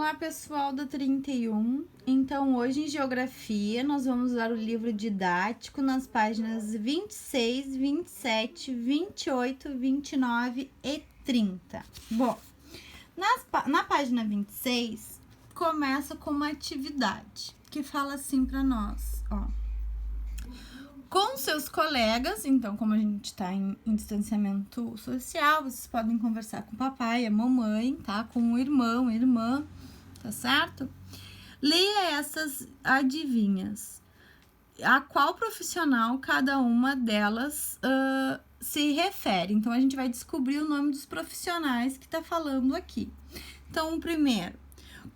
Olá, pessoal da 31. Então, hoje em Geografia, nós vamos usar o livro didático nas páginas 26, 27, 28, 29 e 30. Bom, na página 26, começa com uma atividade que fala assim para nós, ó. Com seus colegas, então, como a gente está em distanciamento social, vocês podem conversar com o papai, a mamãe, tá? Com o irmão, a irmã, tá certo? Leia essas adivinhas. A qual profissional cada uma delas se refere. Então, a gente vai descobrir o nome dos profissionais que tá falando aqui. Então, o primeiro.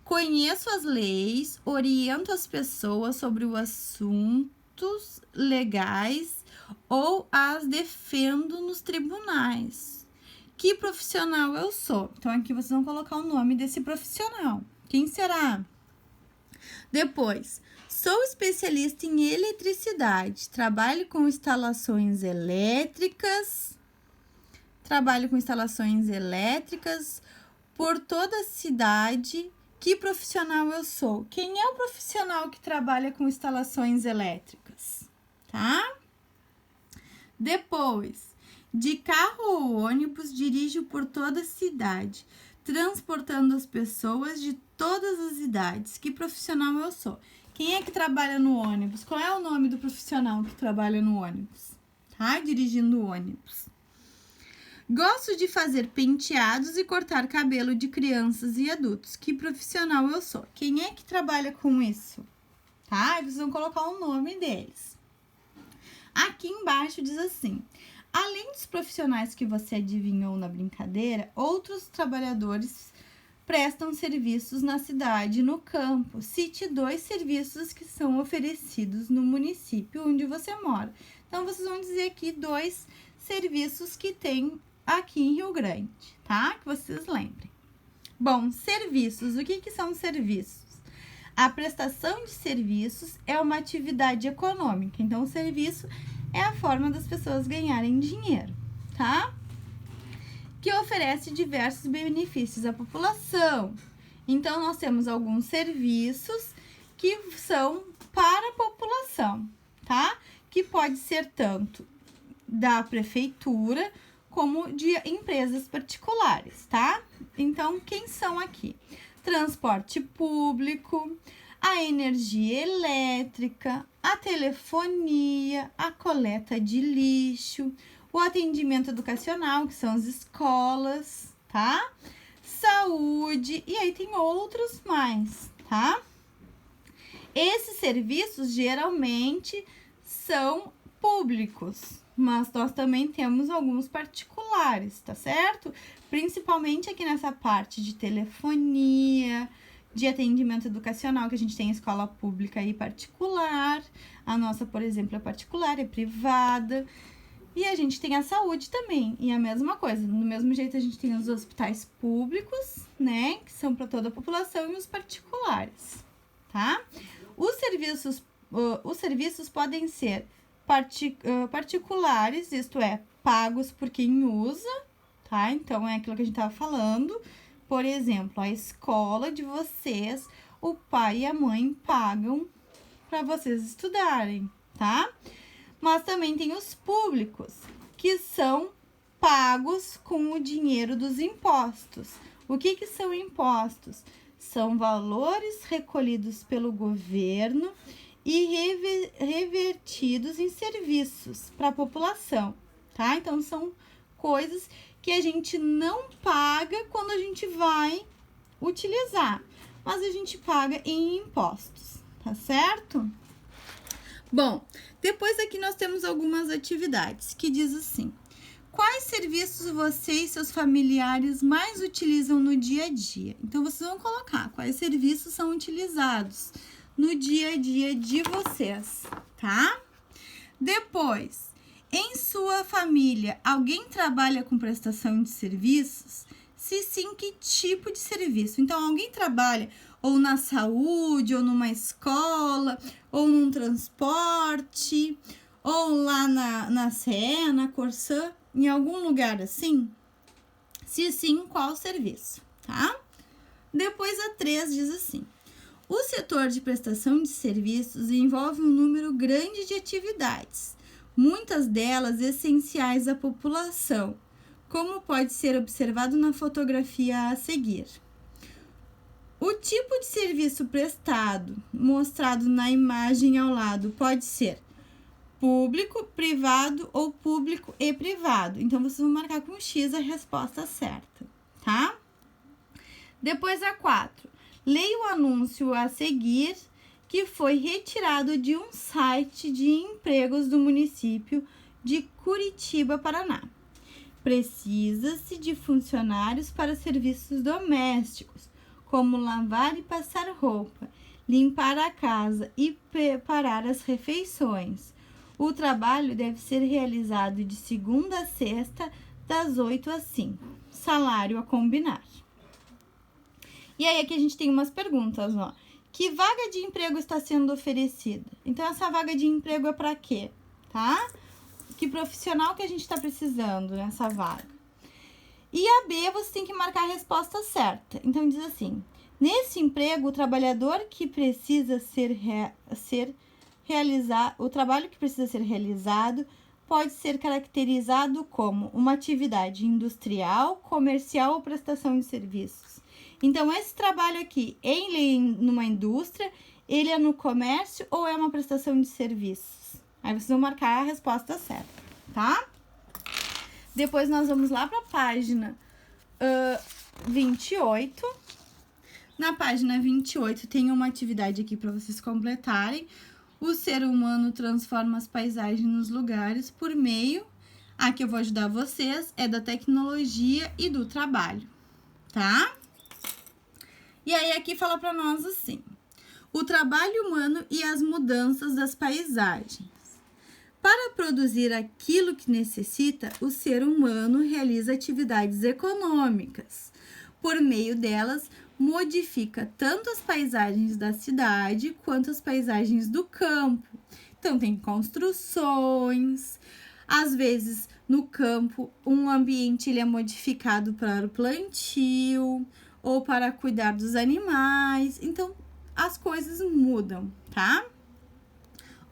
Conheço as leis, oriento as pessoas sobre o assuntos legais ou as defendo nos tribunais. Que profissional eu sou? Então, aqui vocês vão colocar o nome desse profissional. Quem será? Depois, sou especialista em eletricidade. Trabalho com instalações elétricas. Por toda a cidade. Que profissional eu sou? Quem é o profissional que trabalha com instalações elétricas? Tá? Depois, de carro ou ônibus, dirijo por toda a cidade, transportando as pessoas de todas as idades. Que profissional eu sou? Quem é que trabalha no ônibus? Qual é o nome do profissional que trabalha no ônibus? Tá? Dirigindo o ônibus. Gosto de fazer penteados e cortar cabelo de crianças e adultos. Que profissional eu sou? Quem é que trabalha com isso? Tá? Vocês vão colocar o nome deles. Aqui embaixo diz assim: além dos profissionais que você adivinhou na brincadeira, outros trabalhadores prestam serviços na cidade e no campo. Cite 2 serviços que são oferecidos no município onde você mora. Então, vocês vão dizer aqui 2 serviços que tem aqui em Rio Grande, tá? Que vocês lembrem. Bom, serviços. O que são serviços? A prestação de serviços é uma atividade econômica. Então, o serviço é a forma das pessoas ganharem dinheiro, tá? Que oferece diversos benefícios à população. Então, nós temos alguns serviços que são para a população, tá? Que pode ser tanto da prefeitura como de empresas particulares, tá? Então, quem são aqui? Transporte público, a energia elétrica, a telefonia, a coleta de lixo, o atendimento educacional, que são as escolas, tá? Saúde, e aí tem outros mais, tá? Esses serviços geralmente são públicos, mas nós também temos alguns particulares, tá certo? Principalmente aqui nessa parte de telefonia, de atendimento educacional, que a gente tem escola pública e particular. A nossa, por exemplo, é particular, é privada. E a gente tem a saúde também, e a mesma coisa. Do mesmo jeito, a gente tem os hospitais públicos, né, que são para toda a população, e os particulares, tá? Os serviços podem ser particulares, isto é, pagos por quem usa, tá? Então, é aquilo que a gente estava falando. Por exemplo, a escola de vocês, o pai e a mãe pagam para vocês estudarem, tá? Mas também tem os públicos, que são pagos com o dinheiro dos impostos. O que são impostos? São valores recolhidos pelo governo e revertidos em serviços para a população, tá? Então, são coisas que a gente não paga quando a gente vai utilizar, mas a gente paga em impostos, tá certo? Bom, depois aqui nós temos algumas atividades que diz assim: quais serviços você e seus familiares mais utilizam no dia a dia? Então, vocês vão colocar quais serviços são utilizados no dia a dia de vocês, tá? Depois, em sua família, alguém trabalha com prestação de serviços? Se sim, que tipo de serviço? Então, alguém trabalha ou na saúde, ou numa escola, ou num transporte, ou lá na CE, na Corsã, em algum lugar assim? Se sim, qual serviço, tá? Depois a 3 diz assim: o setor de prestação de serviços envolve um número grande de atividades, muitas delas essenciais à população, como pode ser observado na fotografia a seguir. O tipo de serviço prestado, mostrado na imagem ao lado, pode ser público, privado ou público e privado. Então, vocês vão marcar com X a resposta certa, tá? Depois a 4. Leia o anúncio a seguir, que foi retirado de um site de empregos do município de Curitiba, Paraná. Precisa-se de funcionários para serviços domésticos, como lavar e passar roupa, limpar a casa e preparar as refeições. O trabalho deve ser realizado de segunda a sexta, das 8 às 5. Salário a combinar. E aí aqui a gente tem umas perguntas, ó. Que vaga de emprego está sendo oferecida? Então, essa vaga de emprego é para quê? Tá? Que profissional que a gente está precisando nessa vaga? E a B, você tem que marcar a resposta certa. Então, diz assim: nesse emprego, o trabalhador que precisa o trabalho que precisa ser realizado pode ser caracterizado como uma atividade industrial, comercial ou prestação de serviços. Então, esse trabalho aqui, numa indústria, ele é no comércio ou é uma prestação de serviços? Aí vocês vão marcar a resposta certa, tá? Depois nós vamos lá para a página 28. Na página 28 tem uma atividade aqui para vocês completarem. O ser humano transforma as paisagens nos lugares por meio, aqui eu vou ajudar vocês, é da tecnologia e do trabalho, tá? E aí aqui fala para nós assim: o trabalho humano e as mudanças das paisagens. Para produzir aquilo que necessita, o ser humano realiza atividades econômicas. Por meio delas, modifica tanto as paisagens da cidade quanto as paisagens do campo. Então, tem construções. Às vezes, no campo, um ambiente ele é modificado para o plantio ou para cuidar dos animais. Então, as coisas mudam, tá?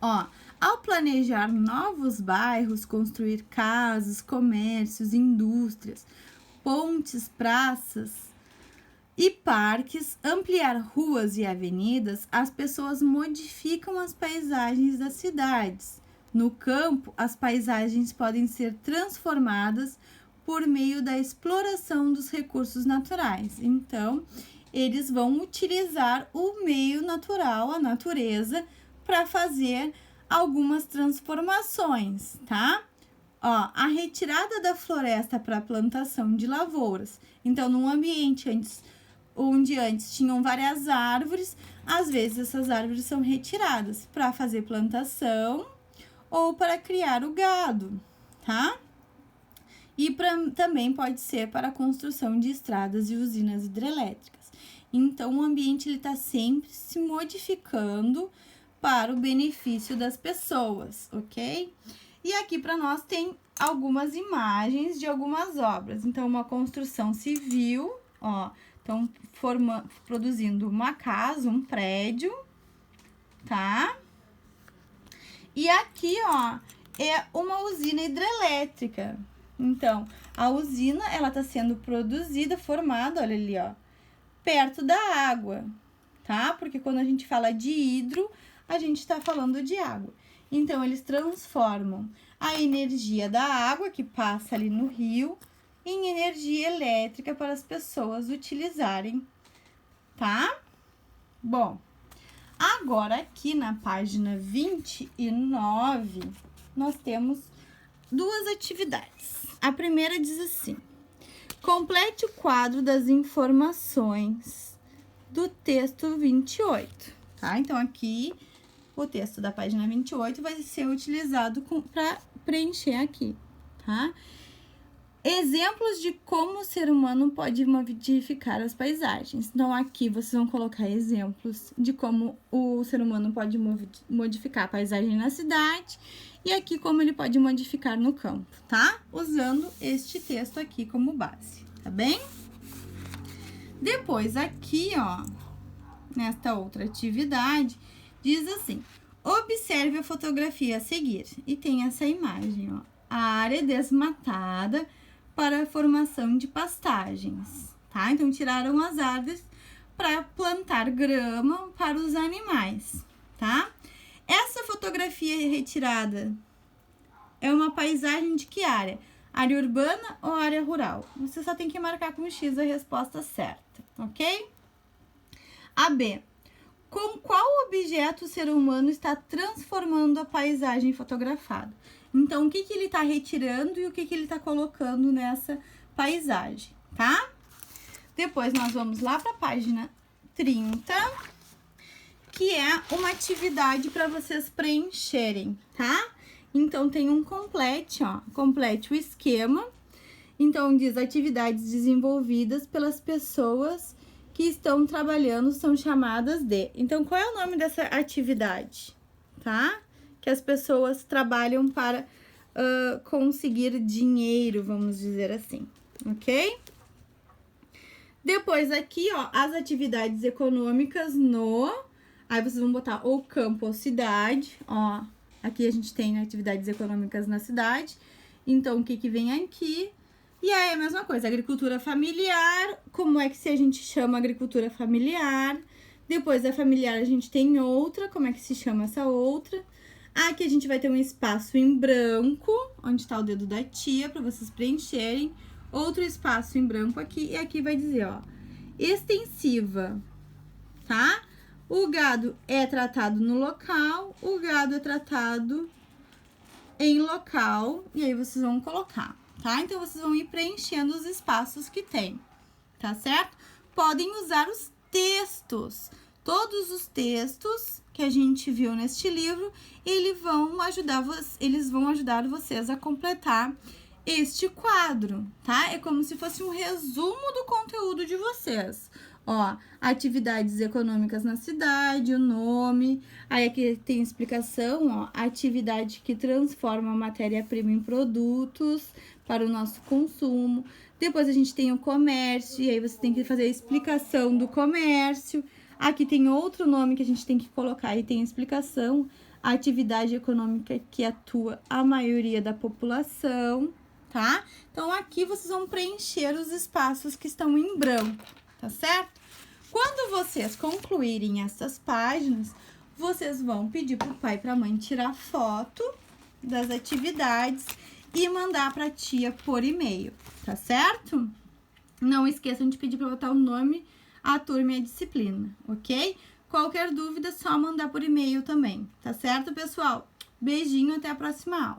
Ó, ao planejar novos bairros, construir casas, comércios, indústrias, pontes, praças e parques, ampliar ruas e avenidas, as pessoas modificam as paisagens das cidades. No campo, as paisagens podem ser transformadas por meio da exploração dos recursos naturais. Então, eles vão utilizar o meio natural, a natureza, para fazer algumas transformações, tá? Ó, a retirada da floresta para a plantação de lavouras. Então, num ambiente onde antes tinham várias árvores, às vezes essas árvores são retiradas para fazer plantação ou para criar o gado, tá? E também pode ser para a construção de estradas e usinas hidrelétricas. Então, o ambiente está sempre se modificando para o benefício das pessoas, ok? E aqui para nós tem algumas imagens de algumas obras. Então, uma construção civil, ó, então produzindo uma casa, um prédio, tá? E aqui, ó, é uma usina hidrelétrica. Então, a usina, ela tá sendo produzida, formada, olha ali, ó, perto da água, tá? Porque quando a gente fala de hidro, a gente tá falando de água. Então, eles transformam a energia da água que passa ali no rio em energia elétrica para as pessoas utilizarem, tá? Bom, agora aqui na página 29, nós temos duas atividades. A primeira diz assim: complete o quadro das informações do texto 28, tá? Então, aqui, o texto da página 28 vai ser utilizado para preencher aqui, tá? Exemplos de como o ser humano pode modificar as paisagens. Então, aqui vocês vão colocar exemplos de como o ser humano pode modificar a paisagem na cidade e aqui como ele pode modificar no campo, tá? Usando este texto aqui como base, tá bem? Depois, aqui, ó, nesta outra atividade, diz assim: observe a fotografia a seguir. E tem essa imagem, ó. A área desmatada para a formação de pastagens, tá? Então, tiraram as árvores para plantar grama para os animais, tá? Essa fotografia retirada é uma paisagem de que área? Área urbana ou área rural? Você só tem que marcar com X a resposta certa, ok? A B. Com qual objeto o ser humano está transformando a paisagem fotografada? Então, o que ele está retirando e o que ele está colocando nessa paisagem, tá? Depois, nós vamos lá para a página 30, que é uma atividade para vocês preencherem, tá? Então, tem um complete, ó, complete o esquema. Então, diz atividades desenvolvidas pelas pessoas que estão trabalhando são chamadas de. Então, qual é o nome dessa atividade, tá? Que as pessoas trabalham para conseguir dinheiro, vamos dizer assim, ok? Depois aqui, ó, as atividades econômicas no... Aí vocês vão botar ou campo ou cidade, ó. Aqui a gente tem atividades econômicas na cidade. Então, o que vem aqui? E aí, a mesma coisa, agricultura familiar. Como é que se a gente chama agricultura familiar? Depois da familiar, a gente tem outra. Como é que se chama essa outra? Aqui a gente vai ter um espaço em branco, onde está o dedo da tia, para vocês preencherem. Outro espaço em branco aqui. E aqui vai dizer, ó, extensiva, tá? O gado é tratado no local, o gado é tratado em local, e aí vocês vão colocar, tá? Então, vocês vão ir preenchendo os espaços que tem, tá certo? Podem usar os textos. Todos os textos que a gente viu neste livro, eles vão ajudar vocês a completar este quadro, tá? É como se fosse um resumo do conteúdo de vocês. Ó, atividades econômicas na cidade, o nome. Aí aqui tem explicação, ó, atividade que transforma a matéria-prima em produtos para o nosso consumo. Depois a gente tem o comércio, e aí você tem que fazer a explicação do comércio. Aqui tem outro nome que a gente tem que colocar e tem a explicação. A atividade econômica que atua a maioria da população, tá? Então, aqui vocês vão preencher os espaços que estão em branco, tá certo? Quando vocês concluírem essas páginas, vocês vão pedir pro pai e pra mãe tirar foto das atividades e mandar pra tia por e-mail, tá certo? Não esqueçam de pedir para botar o nome, a turma e a disciplina, ok? Qualquer dúvida, é só mandar por e-mail também, tá certo, pessoal? Beijinho, até a próxima aula.